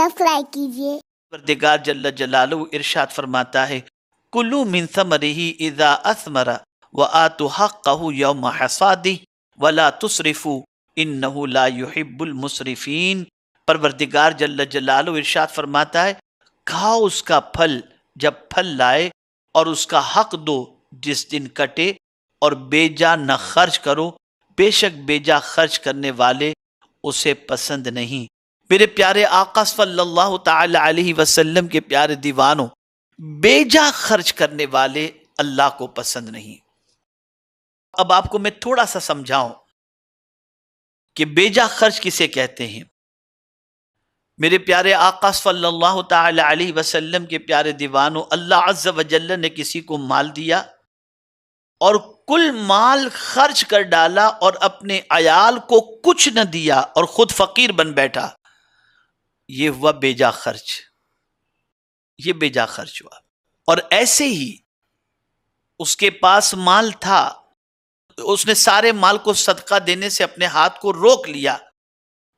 Subscribe कीजिए। परवरदिगार जल्ल जलालहू इरशाद फरमाता है, कुलू मिन समरिही इज़ा असमरा व आतु हक़्क़हू यौम हसादी वला तुसरिफू इन्नहू ला युहिब्बुल मुसरिफीन। परवरदिगार जल्ल जलालहू इरशाद फरमाता है, खाओ उसका फल जब फल लाए और उसका हक दो जिस दिन कटे, और बेजा न खर्च करो, बेशक बेजा खर्च करने वाले उसे पसंद नहीं। मेरे प्यारे आका सल्लल्लाहु ताला अलैहि वसल्लम के प्यारे दीवानों, बेजा खर्च करने वाले अल्लाह को पसंद नहीं। अब आपको मैं थोड़ा सा समझाऊं कि बेजा खर्च किसे कहते हैं। मेरे प्यारे आका सल्लल्लाहु ताला अलैहि वसल्लम के प्यारे दीवानों, अल्लाह अज़्ज़ व जल्ल ने किसी को माल दिया और कुल माल खर्च कर डाला और अपने अयाल को कुछ न दिया और खुद फकीर बन बैठा, ये हुआ बेजा खर्च, ये बेजा खर्च हुआ। और ऐसे ही उसके पास माल था, उसने सारे माल को सदका देने से अपने हाथ को रोक लिया,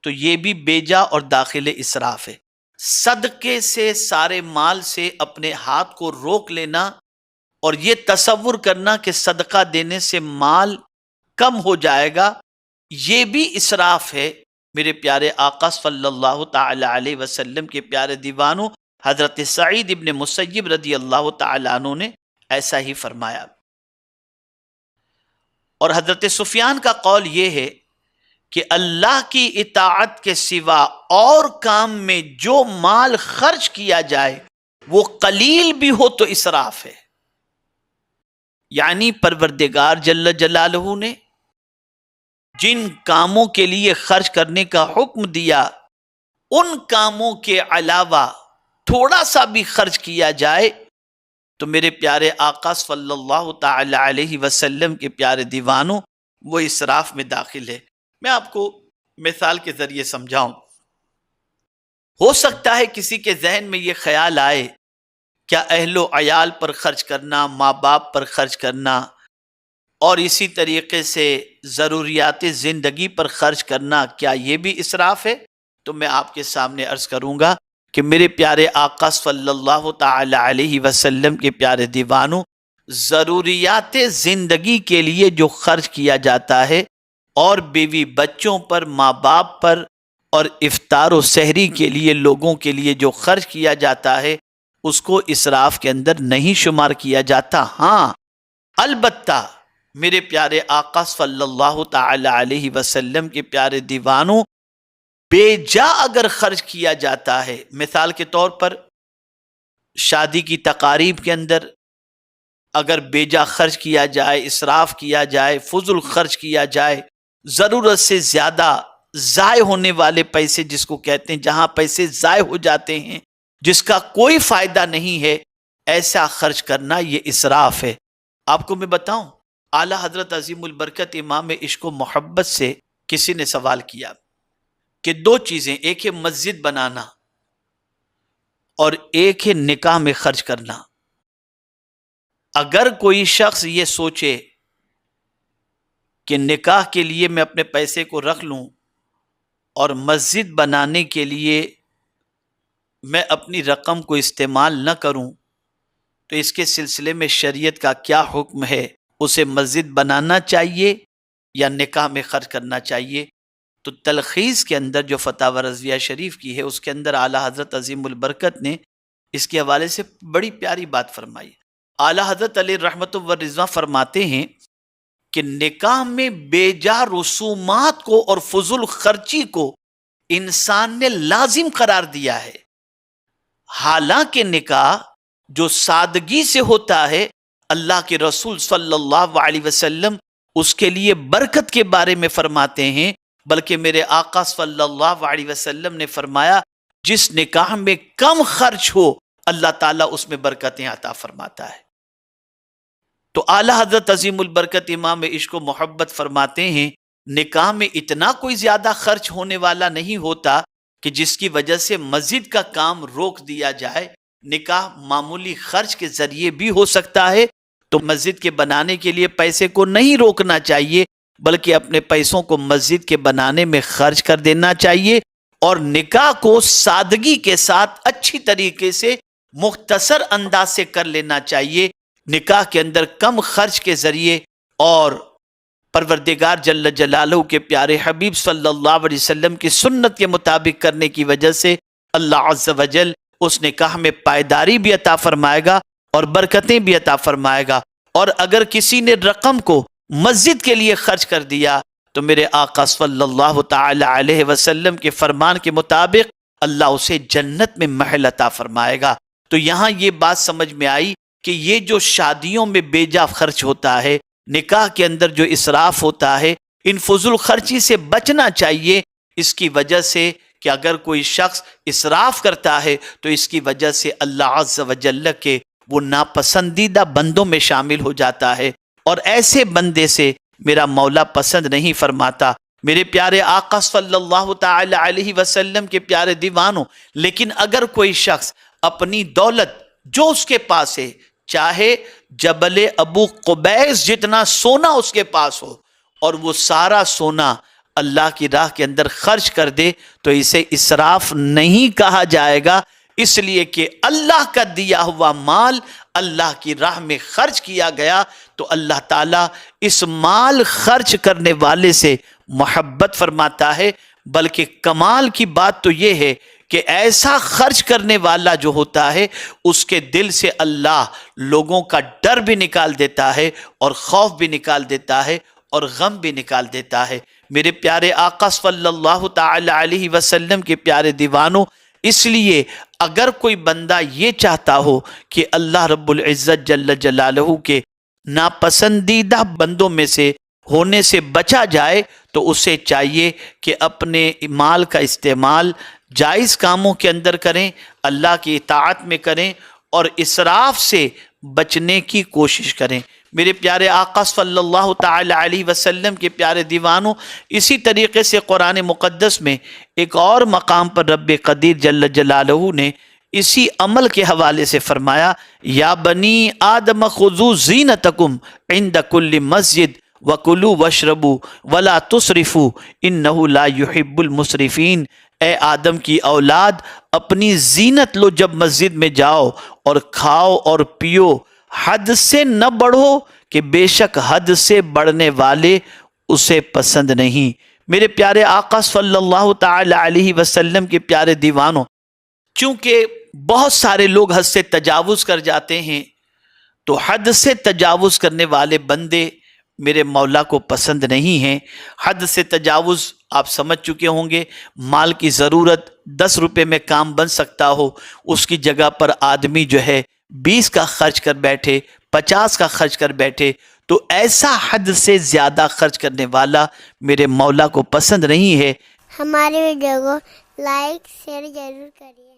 तो ये भी बेजा और दाखिले इसराफ है। सदके से सारे माल से अपने हाथ को रोक लेना और ये तसव्वुर करना कि सदका देने से माल कम हो जाएगा, ये भी इसराफ है। मेरे प्यारे आका सल्लल्लाहु ताला अलैहि वसल्लम के प्यारे दीवानों, हजरत सईद इब्न मुसय्यिब रदी अल्लाह ताला अन्हु ने ऐसा ही फरमाया। और हजरत सुफियान का कौल ये है कि अल्लाह की इताअत के सिवा और काम में जो माल खर्च किया जाए वो कलील भी हो तो इसराफ है। यानी परवरदिगार जल्ल जलालहू ने जिन कामों के लिए खर्च करने का हुक्म दिया, उन कामों के अलावा थोड़ा सा भी खर्च किया जाए तो मेरे प्यारे आका सल्लल्लाहु ताला अलैहि वसल्लम के प्यारे दीवानों, वो इसराफ में दाखिल है। मैं आपको मिसाल के जरिए समझाऊं। हो सकता है किसी के जहन में ये ख्याल आए, क्या अहलो अयाल पर खर्च करना, माँ बाप पर खर्च करना और इसी तरीके से ज़रूरियात ज़िंदगी पर खर्च करना, क्या ये भी इसराफ है? तो मैं आपके सामने अर्ज़ करूँगा कि मेरे प्यारे आका सल्लल्लाहु ताला अलैहि वसल्लम के प्यारे दीवानों, ज़रूरियात ज़िंदगी के लिए जो खर्च किया जाता है और बीवी बच्चों पर, माँ बाप पर और इफ्तार व सहरी के लिए लोगों के लिए जो खर्च किया जाता है, उसको इसराफ के अंदर नहीं शुमार किया जाता। हाँ, अलबत्ता मेरे प्यारे आका सल्लल्लाहु ताला अलैहि वसल्लम के प्यारे दीवानों, बेजा अगर खर्च किया जाता है, मिसाल के तौर पर शादी की तकारीब के अंदर अगर बेजा खर्च किया जाए, इसराफ किया जाए, फुजुल खर्च किया जाए, ज़रूरत से ज़्यादा ज़ाय होने वाले पैसे जिसको कहते हैं, जहां पैसे ज़ाय हो जाते हैं, जिसका कोई फायदा नहीं है, ऐसा खर्च करना ये इसराफ है। आपको मैं बताऊं, आला हजरत अजीमुल बरकत इमाम इश्क व मोहब्बत से किसी ने सवाल किया कि दो चीजें, एक है मस्जिद बनाना और एक है निकाह में खर्च करना। अगर कोई शख्स ये सोचे कि निकाह के लिए मैं अपने पैसे को रख लूं और मस्जिद बनाने के लिए मैं अपनी रकम को इस्तेमाल न करूं, तो इसके सिलसिले में शरीयत का क्या हुक्म है? उसे मस्जिद बनाना चाहिए या निकाह में खर्च करना चाहिए? तो तलखीस के अंदर जो फतावा रज़विया शरीफ की है, उसके अंदर आला हज़रत अज़ीमुल बरकत ने इसके हवाले से बड़ी प्यारी बात फरमाई। आला हज़रत अली रहमतुल्लाह व रिज़वा फरमाते हैं कि निकाह में बेजा रसूमात को और फुजुल खर्ची को इंसान ने लाजिम करार दिया है। हालांकि निकाह जो सादगी से होता है, अल्लाह के रसूल सल्लल्लाहु अलैहि वसल्लम उसके लिए बरकत के बारे में फरमाते हैं, बल्कि मेरे आका सल्लल्लाहु अलैहि वसल्लम ने फरमाया, जिस निकाह में कम खर्च हो अल्लाह ताला उसमें बरकतें अता फरमाता है। तो आला हजरत अजीमुल बरकत इमाम इश्क व मोहब्बत फरमाते हैं, निकाह में इतना कोई ज्यादा खर्च होने वाला नहीं होता कि जिसकी वजह से मस्जिद का काम रोक दिया जाए। निकाह मामूली खर्च के जरिए भी हो सकता है, तो मस्जिद के बनाने के लिए पैसे को नहीं रोकना चाहिए, बल्कि अपने पैसों को मस्जिद के बनाने में खर्च कर देना चाहिए اور نکاح کو سادگی کے ساتھ اچھی طریقے سے مختصر انداز سے کر لینا چاہیے. نکاح کے اندر کم خرچ کے ذریعے اور پروردگار جل جلالہ کے پیارے حبیب صلی اللہ علیہ وسلم کی سنت کے مطابق کرنے کی وجہ سے اللہ عز و جل اس نکاح میں پائیداری بھی عطا فرمائے گا اور برکتیں بھی عطا فرمائے گا. اور اگر کسی نے رقم کو مسجد کے لیے خرچ کر دیا تو میرے آقا صلی اللہ تعالی علیہ وسلم کے فرمان کے مطابق اللہ اسے جنت میں محل عطا فرمائے گا. تو یہاں یہ بات سمجھ میں آئی کہ یہ جو شادیوں میں بے جا خرچ ہوتا ہے، نکاح کے اندر جو اسراف ہوتا ہے، ان فضول خرچی سے بچنا چاہیے. اس کی وجہ سے کہ اگر کوئی شخص اسراف کرتا ہے تو اس کی وجہ سے اللہ عز و جل کے وہ ناپسندیدہ بندوں میں شامل ہو جاتا ہے، اور ایسے بندے سے میرا مولا پسند نہیں فرماتا. میرے پیارے آقا صلی اللہ تعالی علیہ وسلم کے پیارے دیوانوں، لیکن اگر کوئی شخص اپنی دولت جو اس کے پاس ہے، چاہے جبل ابو قبیس جتنا سونا اس کے پاس ہو، اور وہ سارا سونا اللہ کی راہ کے اندر خرچ کر دے، تو اسے اسراف نہیں کہا جائے گا، اس لیے کہ اللہ کا دیا ہوا مال اللہ کی راہ میں خرچ کیا گیا تو اللہ تعالیٰ اس مال خرچ کرنے والے سے محبت فرماتا ہے. بلکہ کمال کی بات تو یہ ہے کہ ایسا خرچ کرنے والا جو ہوتا ہے اس کے دل سے اللہ لوگوں کا ڈر بھی نکال دیتا ہے اور خوف بھی نکال دیتا ہے اور غم بھی نکال دیتا ہے. میرے پیارے آقا صلی اللہ تعالی علیہ وسلم کے پیارے دیوانوں، اس لیے اگر کوئی بندہ یہ چاہتا ہو کہ اللہ رب العزت جل جلالہ کے ناپسندیدہ بندوں میں سے ہونے سے بچا جائے تو اسے چاہیے کہ اپنے مال کا استعمال جائز کاموں کے اندر کریں، اللہ کی اطاعت میں کریں اور اسراف سے بچنے کی کوشش کریں. میرے پیارے آقا صلی اللہ تعالی علیہ وسلم کے پیارے دیوانوں، اسی طریقے سے قرآن مقدس میں ایک اور مقام پر رب قدیر جل جلالہ نے اسی عمل کے حوالے سے فرمایا، یا بنی آدم خذوا زینتکم عند کل مسجد وَكُلُوا وَاشْرَبُوا وَلَا تُسْرِفُوا إِنَّهُ لَا يُحِبُّ الْمُسْرِفِينَ. اے آدم کی اولاد، اپنی زینت لو جب مسجد میں جاؤ، اور کھاؤ اور پیو، حد سے نہ بڑھو کہ بے شک حد سے بڑھنے والے اسے پسند نہیں. میرے پیارے آقا صلی اللہ تعالی علیہ وسلم کے پیارے دیوانوں، چونکہ بہت سارے لوگ حد سے تجاوز کر جاتے ہیں، تو حد سے تجاوز کرنے والے بندے میرے مولا کو پسند نہیں ہیں. حد سے تجاوز آپ سمجھ چکے ہوں گے، مال کی ضرورت 10 روپے میں کام بن سکتا ہو، اس کی جگہ پر آدمی جو ہے 20 کا خرچ کر بیٹھے، 50 کا خرچ کر بیٹھے، تو ایسا حد سے زیادہ خرچ کرنے والا میرے مولا کو پسند نہیں ہے. ہمارے ویڈیو کو لائک شیئر ضرور کریے.